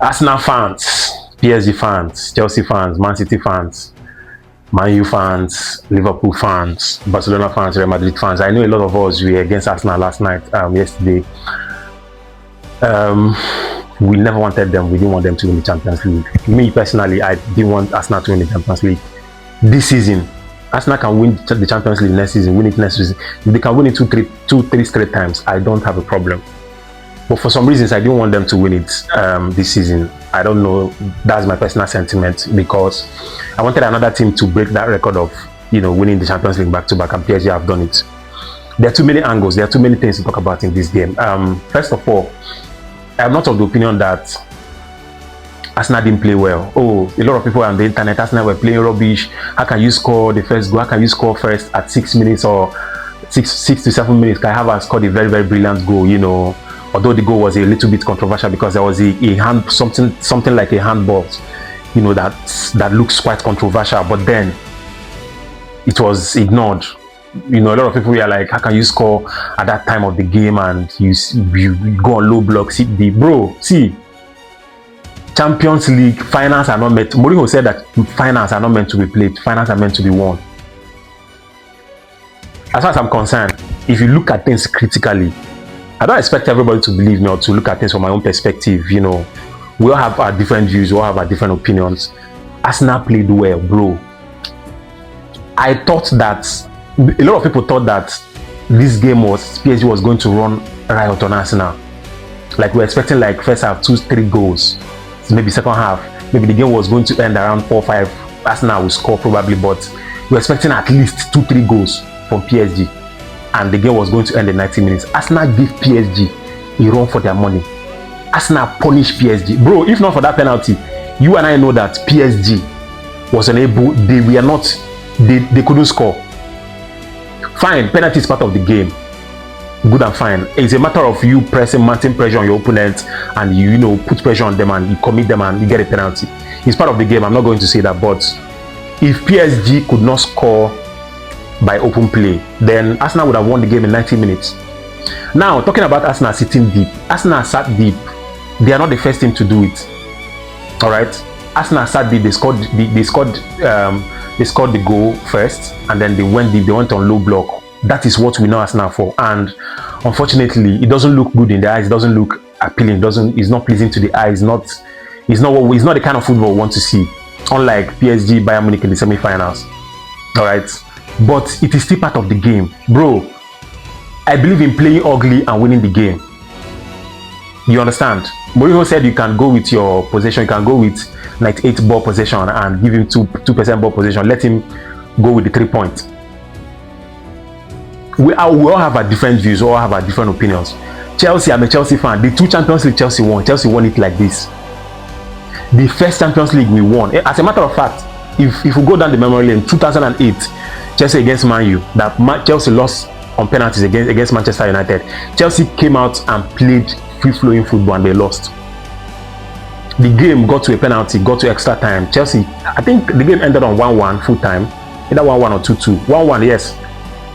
Arsenal fans, PSG fans, Chelsea fans, Man City fans, Man U fans, Liverpool fans, Barcelona fans, Real Madrid fans. I know a lot of us were against Arsenal last night, yesterday. We never wanted them. We didn't want them to win the Champions League. Me personally, I didn't want Arsenal to win the Champions League this season. Arsenal can win the Champions League next season, win it next season. If they can win it two, three straight times, I don't have a problem. But for some reasons, I didn't want them to win it this season. I don't know. That's my personal sentiment, because I wanted another team to break that record of, winning the Champions League back to back, and PSG have done it. There are too many angles. There are too many things to talk about in this game. First of all, I'm not of the opinion that Arsenal didn't play well. Oh, a lot of people on the internet, Arsenal were playing rubbish. How can you score the first goal? How can you score first at 6 minutes or 6 to 7 minutes? Kai Havertz scored a very, very brilliant goal, although the goal was a little bit controversial because there was a hand, something like a handball, that looks quite controversial, but then it was ignored. A lot of people were like, how can you score at that time of the game and you go on low block? See, Champions League finals are not meant. Mourinho said that finals are not meant to be played. Finals are meant to be won. As far as I'm concerned, if you look at things critically, I don't expect everybody to believe me or to look at things from my own perspective. We all have our different views. We all have our different opinions. Arsenal played well, bro. I thought that a lot of people thought that this game PSG was going to run riot on Arsenal. Like we're expecting like first half 2-3 goals. Maybe second half, maybe the game was going to end around 4-5. Arsenal will score probably, but we're expecting at least 2-3 goals from PSG, and the game was going to end in 90 minutes. Arsenal gave PSG a run for their money. Arsenal punished PSG, bro. If not for that penalty, you and I know that PSG was unable. They couldn't score. Fine, penalty is part of the game. Good and fine. It's a matter of you mounting pressure on your opponent, and you put pressure on them and you commit them and you get a penalty. It's part of the game. I'm not going to say that, but if PSG could not score by open play, then Arsenal would have won the game in 90 minutes. Now, talking about Arsenal sitting deep, Arsenal sat deep. They are not the first team to do it. All right, Arsenal sat deep. They scored the goal first, and then they went deep. They went on low block. That is what we know Arsenal for, and unfortunately, it doesn't look good in the eyes. It doesn't look appealing. It's not pleasing to the eye. It's not the kind of football we want to see. Unlike PSG, Bayern Munich in the semi-finals. All right, but it is still part of the game, bro. I believe in playing ugly and winning the game. You understand? Mourinho said you can go with your possession. You can go with 98 ball possession and give him 2% ball possession. Let him go with the 3 points. We all have our different views, we all have our different opinions. Chelsea, I'm a Chelsea fan. The 2 Champions League Chelsea won it like this. The first Champions League we won. As a matter of fact, if we go down the memory lane, 2008, Chelsea against Man U, Chelsea lost on penalties against Manchester United. Chelsea came out and played free-flowing football and they lost. The game got to a penalty, got to extra time. Chelsea, I think the game ended on 1-1 full time, either 1-1 or 2-2. 1-1, yes.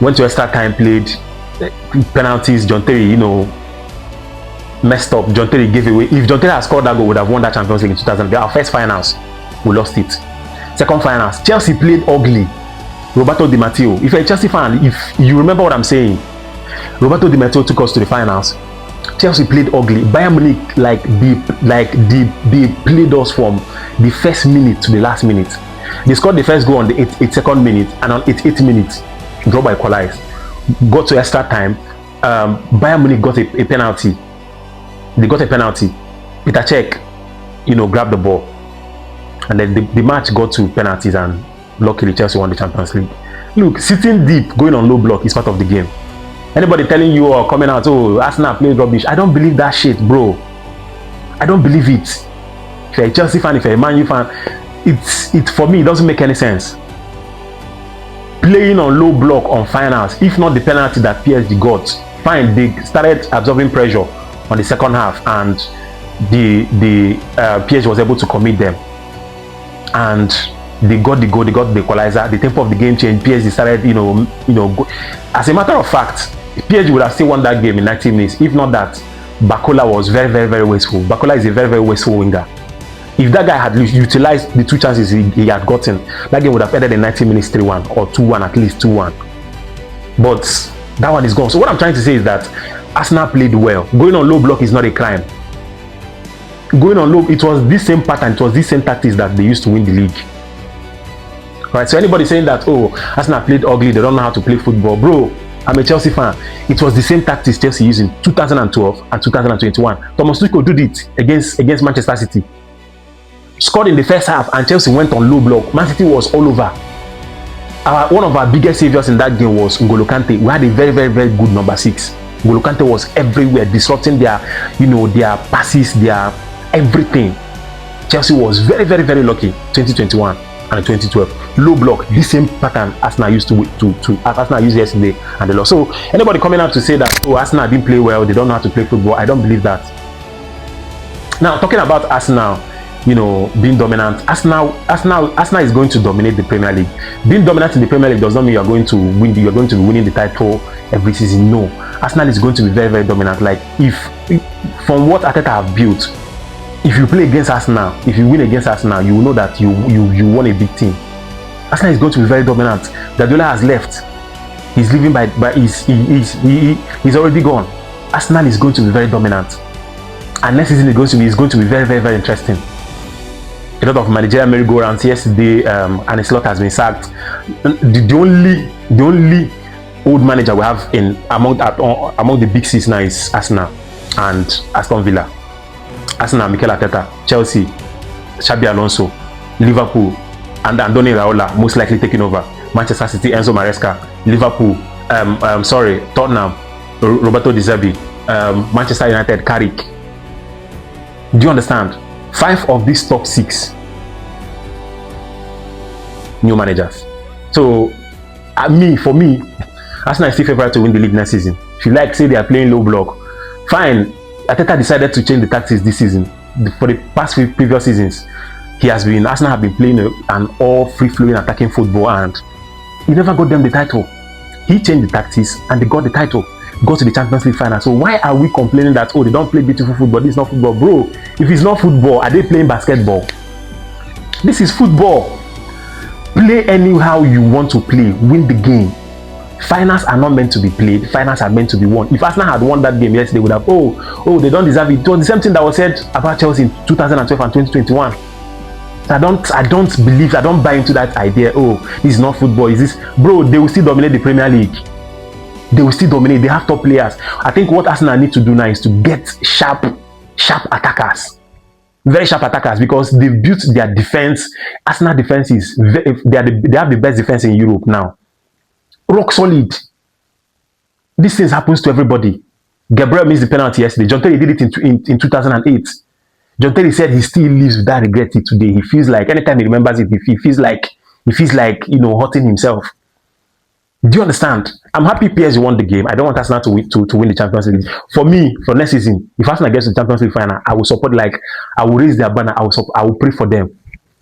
Went to extra time, played penalties. John Terry, messed up. John Terry gave away. If John Terry had scored that goal, we would have won that Champions League in 2000. Our first finals, we lost it. Second finals, Chelsea played ugly. Roberto Di Matteo. If you're a Chelsea fan, if you remember what I'm saying, Roberto Di Matteo took us to the finals. Chelsea played ugly. Bayern Munich, they played us from the first minute to the last minute. They scored the first goal on the 82nd minute, and on 88th minute, draw by equalize. Got to extra time. Bayern Munich got a penalty. They got a penalty. Peter Cech, grabbed the ball, and then the match got to penalties, and luckily Chelsea won the Champions League. Look, sitting deep, going on low block is part of the game. Anybody telling you or coming out, oh, Arsenal played rubbish, I don't believe that shit, bro. I don't believe it. If you're a Chelsea fan, if you're a Man U fan, it for me, it doesn't make any sense. Playing on low block on finals, if not the penalty that PSG got, fine, they started absorbing pressure on the second half, and the PSG was able to commit them, and they got the goal, they got the equalizer. The tempo of the game changed. PSG started, As a matter of fact, PSG would have still won that game in 90 minutes. If not that, Bakola was very, very, very wasteful. Bakola is a very, very wasteful winger. If that guy had utilized the 2 chances he had gotten, that game would have ended in 90 minutes 3-1 or 2-1, at least 2-1. But that one is gone. So what I'm trying to say is that Arsenal played well. Going on low block is not a crime. Going on low, it was this same pattern, it was this same tactics that they used to win the league. Right? So anybody saying that, oh, Arsenal played ugly, they don't know how to play football, bro, I'm a Chelsea fan. It was the same tactics Chelsea used in 2012 and 2021. Thomas Tuchel did it against Manchester City. Scored in the first half and Chelsea went on low block. Man City was all over. One of our biggest saviors in that game was N'Golo Kante. We had a very, very, very good number 6. N'Golo Kante was everywhere, disrupting their passes, their everything. Chelsea was very, very, very lucky. 2021 and 2012, low block. This same pattern Arsenal used Arsenal used yesterday, and they lost. So anybody coming out to say that, oh, Arsenal didn't play well, they don't know how to play football, I don't believe that. Now, talking about Arsenal, being dominant, Arsenal is going to dominate the Premier League. Being dominant in the Premier League does not mean you're going to win. You're going to be winning the title every season. No, Arsenal is going to be very, very dominant. Like, if from what Arteta have built, if you play against Arsenal, if you win against Arsenal, you will know that you won a big team. Arsenal is going to be very dominant. Guardiola has left. He's leaving he's already gone. Arsenal is going to be very dominant, and next season is going to be very, very, very interesting. A lot of managerial merry-go-rounds yesterday. Arne Slot has been sacked. The only old manager we have among the big six now is Arsenal and Aston Villa. Arsenal, Mikel Arteta, Chelsea, Xabi Alonso, Liverpool, and Andoni Iraola most likely taking over. Manchester City, Enzo Maresca, Liverpool, Tottenham, Roberto De Zerbi, Manchester United, Carrick. Do you understand? 5 of these top 6 new managers. So, for me, Arsenal is still favourite to win the league next season. If you say they are playing low block, fine. Arteta decided to change the tactics this season. For the past previous seasons, Arsenal have been playing an all free-flowing attacking football, and he never got them the title. He changed the tactics and they got the title. Go to the Champions League final. So why are we complaining that, oh, they don't play beautiful football? This is not football, bro. If it's not football, are they playing basketball? This is football. Play anyhow you want to play. Win the game. Finals are not meant to be played. Finals are meant to be won. If Arsenal had won that game yesterday, they would have, oh, they don't deserve it. It was the same thing that was said about Chelsea in 2012 and 2021. I don't buy into that idea. Oh, this is not football. Is this, bro? They will still dominate the Premier League. They will still dominate. They have top players. I think what Arsenal need to do now is to get sharp attackers, very sharp attackers, because they've built their defense. Arsenal defense is they have the best defense in Europe now. Rock solid. These things happens to everybody. Gabriel missed the penalty yesterday. John Terry did it in 2008. John Terry said he still lives with that regret today. He feels like anytime he remembers it, he feels like hurting himself. Do you understand? I'm happy PSG won the game. I don't want Arsenal to win the Champions League. For me, for next season, if Arsenal gets to the Champions League final, I will support, I will raise their banner. I will pray for them.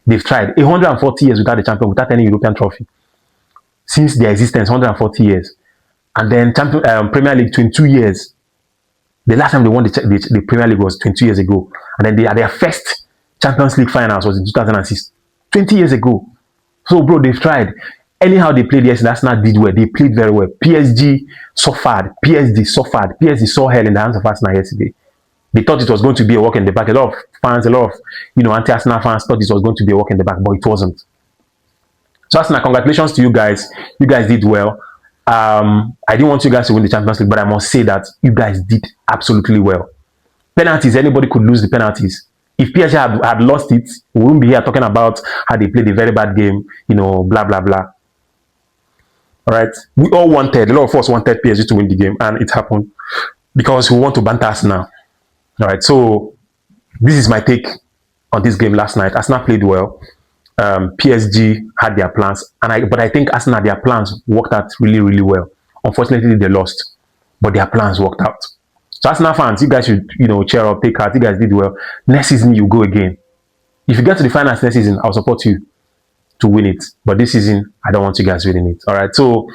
They've tried 140 years without the champion, without any European trophy. Since their existence, 140 years. And then Premier League, 22 years. The last time they won the Premier League was 22 years ago. And then their first Champions League finals was in 2006. 20 years ago. So, bro, they've tried. Anyhow they played yesterday, Arsenal did well. They played very well. PSG suffered. PSG saw hell in the hands of Arsenal yesterday. They thought it was going to be a walk in the back. A lot of fans, anti-Arsenal fans thought it was going to be a walk in the back, but it wasn't. So Arsenal, congratulations to you guys. You guys did well. I didn't want you guys to win the Champions League, but I must say that you guys did absolutely well. Penalties, anybody could lose the penalties. If PSG had lost it, we wouldn't be here talking about how they played a very bad game, blah, blah, blah. All right. We all wanted, a lot of us wanted PSG to win the game, and it happened because we want to banter Arsenal. All right. So this is my take on this game last night. Arsenal played well. PSG had their plans, but I think Arsenal, their plans worked out really, really well. Unfortunately, they lost, but their plans worked out. So Arsenal fans, you guys should, cheer up, take heart. You guys did well. Next season, you go again. If you get to the finals next season, I'll support you to win it. But this season, I don't want you guys winning it. All right. So,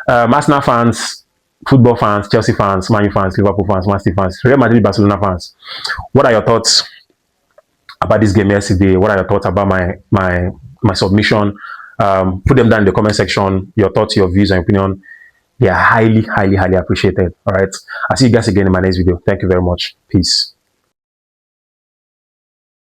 Arsenal fans, football fans, Chelsea fans, Man U fans, Liverpool fans, Man City fans, Real Madrid, Barcelona fans. What are your thoughts about this game yesterday? What are your thoughts about my submission? Put them down in the comment section. Your thoughts, your views, and opinion. They are highly, highly, highly appreciated. All right. I'll see you guys again in my next video. Thank you very much. Peace.